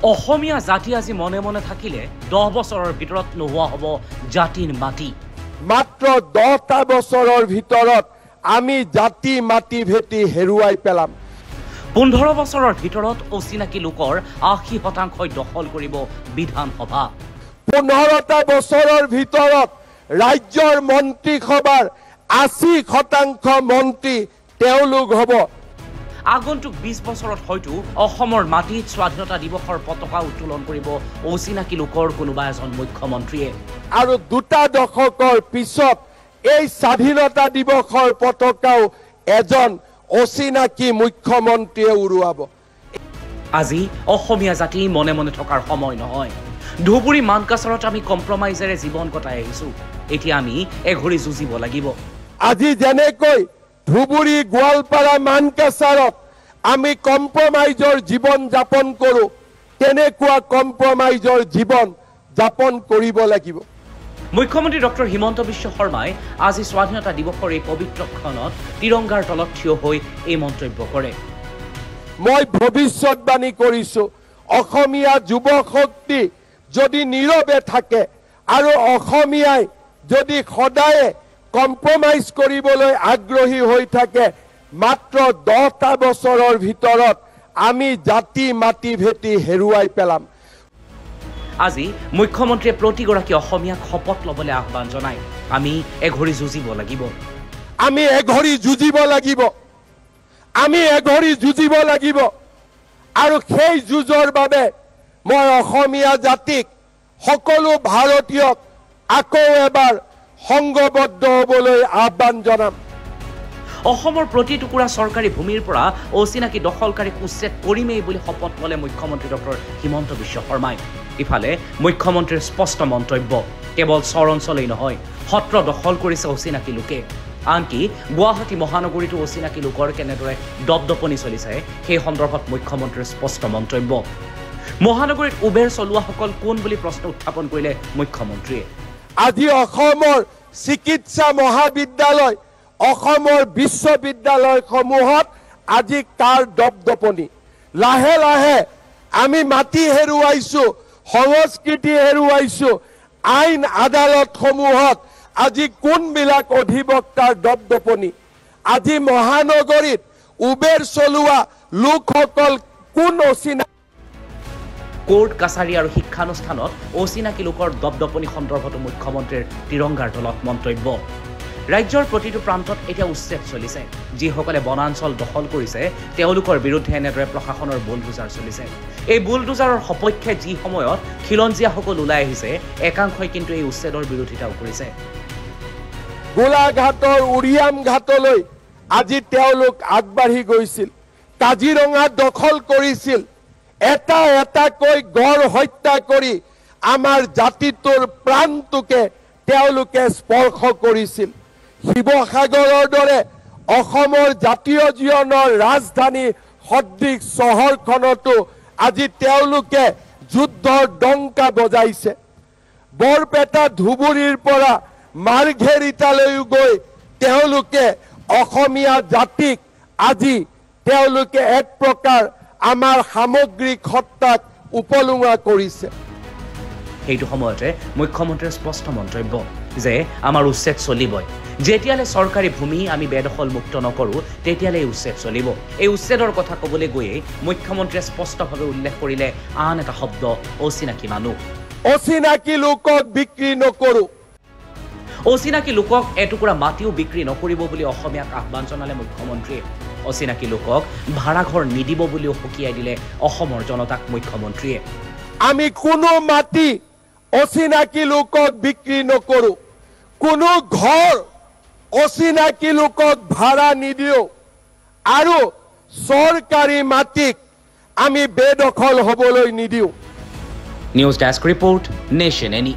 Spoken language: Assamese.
অসমীয়া জাতি আজি মনে মনে থাকিলে 10 বছৰৰ ভিতৰত নোহোৱা হ'ব জাতিৰ মাটি। মাত্ৰ 10টা বছৰৰ ভিতৰত আমি জাতি মাটি ভেটি হেৰুৱাই পেলাম। 15 বছৰৰ ভিতৰত অচিনাকি লোকৰ 80% দখল কৰিব বিধানসভা। 15টা বছৰৰ ভিতৰত ৰাজ্যৰ মন্ত্ৰীসভাৰ 80% মন্ত্ৰী তেওঁলোক হ'ব। আগন্তুক 20 বছৰত হয়তো অসমৰ মাটিত স্বাধীনতা দিৱসৰ পতাকা উত্তোলন কৰিব অচিনাকি লোকৰ কোনোবা এজন মুখ্যমন্ত্ৰীয়ে। আৰু 2টা দশকৰ পিছত এই স্বাধীনতা দিৱসৰ পতাকাও এজন অচিনাকি মুখ্যমন্ত্ৰীয়ে উৰুৱাব। আজি অসমীয়া জাতি মনে মনে থকাৰ সময় নহয়। ধুবুৰী মানকাছাৰত আমি কম্প্ৰমাইজেৰে জীৱন কটাই আহিছোঁ। এতিয়া আমি এঘৰি যুঁজিব লাগিব। আজি যেনেকৈ ধুবুৰী গোৱালপাৰা মানকাছাৰত আমি কম্প্ৰমাইজৰ জীৱন যাপন কৰোঁ, তেনেকুৱা কম্প্ৰমাইজৰ জীৱন যাপন কৰিব লাগিব। মুখ্যমন্ত্ৰী ডক্টৰ হিমন্ত বিশ্ব শৰ্মাই আজি স্বাধীনতা দিৱসৰ এই পবিত্ৰ ক্ষণত তিৰংগাৰ তলত থিয় হৈ এই মন্তব্য কৰে। মই ভৱিষ্যতবাণী কৰিছোঁ, অসমীয়া যুৱ শক্তি যদি নীৰৱে থাকে আৰু অসমীয়াই যদি সদায়ে কম্প্ৰমাইজ কৰিবলৈ আগ্ৰহী হৈ থাকে, মাত্ৰ 10টা বছৰৰ ভিতৰত আমি জাতি মাটি ভেটি হেৰুৱাই পেলাম। আজি মুখ্যমন্ত্ৰীয়ে প্ৰতিগৰাকী অসমীয়াক শপত ল'বলৈ আহ্বান জনায়, আমি এঘৰি যুঁজিব লাগিব। আমি এঘৰি যুঁজিব লাগিব। আমি এঘৰি যুঁজিব লাগিব। আৰু সেই যুঁজৰ বাবে মই অসমীয়া জাতিক, সকলো ভাৰতীয়ক আকৌ এবাৰ সংঘবদ্ধ হ'বলৈ আহ্বান জনাম। অসমৰ প্ৰতি টুকুৰা চৰকাৰী ভূমিৰ পৰা অচিনাকি দখলকাৰীক উচ্ছেদ কৰিমেই বুলি শপত ল'লে মুখ্যমন্ত্ৰী ডক্টৰ হিমন্ত বিশ্ব শৰ্মাই। ইফালে মুখ্যমন্ত্ৰীৰ স্পষ্ট মন্তব্য, কেৱল চৰ অঞ্চলেই নহয়, সত্ৰ দখল কৰিছে অচিনাকি লোকে। আনকি গুৱাহাটী মহানগৰীতো অচিনাকি লোকৰ কেনেদৰে দপদপনি চলিছে সেই সন্দৰ্ভত মুখ্যমন্ত্ৰীৰ স্পষ্ট মন্তব্য। মহানগৰীত উবেৰ চলোৱাসকল কোন বুলি প্ৰশ্ন উত্থাপন কৰিলে মুখ্যমন্ত্ৰীয়ে। আজি অসমৰ চিকিৎসা মহাবিদ্যালয়, অসমৰ বিশ্ববিদ্যালয়সমূহত আজি কাৰ দপদপনি। লাহে লাহে আমি মাটি হেৰুৱাইছোঁ, সংস্কৃতি হেৰুৱাইছোঁ। আইন আদালতসমূহত আজি কোনবিলাক অধিবক্তাৰ দপদপনি। আজি মহানগৰীত উবেৰ চলোৱা লোকসকল কোন অচিনাকি। কোৰ্ট কাছাৰী আৰু শিক্ষানুষ্ঠানত অচিনাকি লোকৰ দপদপনি সন্দৰ্ভতো মুখ্যমন্ত্ৰীৰ তিৰংগাৰ তলত মন্তব্য। ৰাজ্যৰ প্ৰতিটো প্ৰান্তত এতিয়া উচ্ছেদ চলিছে। যিসকলে বনাঞ্চল দখল কৰিছে তেওঁলোকৰ বিৰুদ্ধে এনেদৰে প্ৰশাসনৰ বুলডোজাৰ চলিছে। এই বুলডোজাৰৰ সপক্ষে যি সময়ত খিলঞ্জীয়াসকল ওলাই আহিছে, একাংশই কিন্তু এই উচ্ছেদৰ বিৰোধিতাও কৰিছে। গোলাঘাটৰ উৰিয়াম ঘাটলৈ আজি তেওঁলোক আগবাঢ়ি গৈছিল। কাজিৰঙা দখল কৰিছিল। এটা এটাকৈ গড় হত্যা কৰি আমাৰ জাতিটোৰ প্ৰাণটোকে তেওঁলোকে স্পৰ্শ কৰিছিল। শিৱসাগৰৰ দৰে অসমৰ জাতীয় জীৱনৰ ৰাজধানী সদৃশ চহৰখনতো আজি তেওঁলোকে যুদ্ধৰ ডংকা বজাইছে। বৰপেটা ধুবুৰীৰ পৰা মাৰ্ঘেৰিটালৈও গৈ তেওঁলোকে অসমীয়া জাতিক আজি তেওঁলোকে এক প্ৰকাৰ আমাৰ সামগ্ৰিক সত্তাক উপলুঙা কৰিছে। সেইটো সময়তে মুখ্যমন্ত্ৰীৰ স্পষ্ট মন্তব্য যে আমাৰ উচ্ছেদ চলিবই। যেতিয়ালৈ চৰকাৰী ভূমি আমি বেদখল মুক্ত নকৰোঁ, তেতিয়ালৈ এই উচ্ছেদ চলিব। এই উচ্ছেদৰ কথা ক'বলৈ গৈয়ে মুখ্যমন্ত্ৰীয়ে স্পষ্টভাৱে উল্লেখ কৰিলে আন এটা শব্দ, অচিনাকি মানুহ। অচিনাকি লোকক বিক্ৰী নকৰোঁ। অচিনাকি লোকক এটুকুৰা মাটিও বিক্ৰী নকৰিব বুলি অসমীয়াক আহ্বান জনালে মুখ্যমন্ত্ৰীয়ে। অচিনাকি লোকক ভাড়াঘৰ নিদিব বুলিও সকীয়াই দিলে অসমৰ জনতাক মুখ্যমন্ত্ৰীয়ে। আমি কোনো মাটি অচিনাকি লোকক বিক্ৰী নকৰোঁ। কোনো ঘৰ অচিনাকি লোকক ভাড়া নিদিওঁ। আৰু চৰকাৰী মাটিক আমি বেদখল হ'বলৈ নিদিওঁ। News desk report, nation any.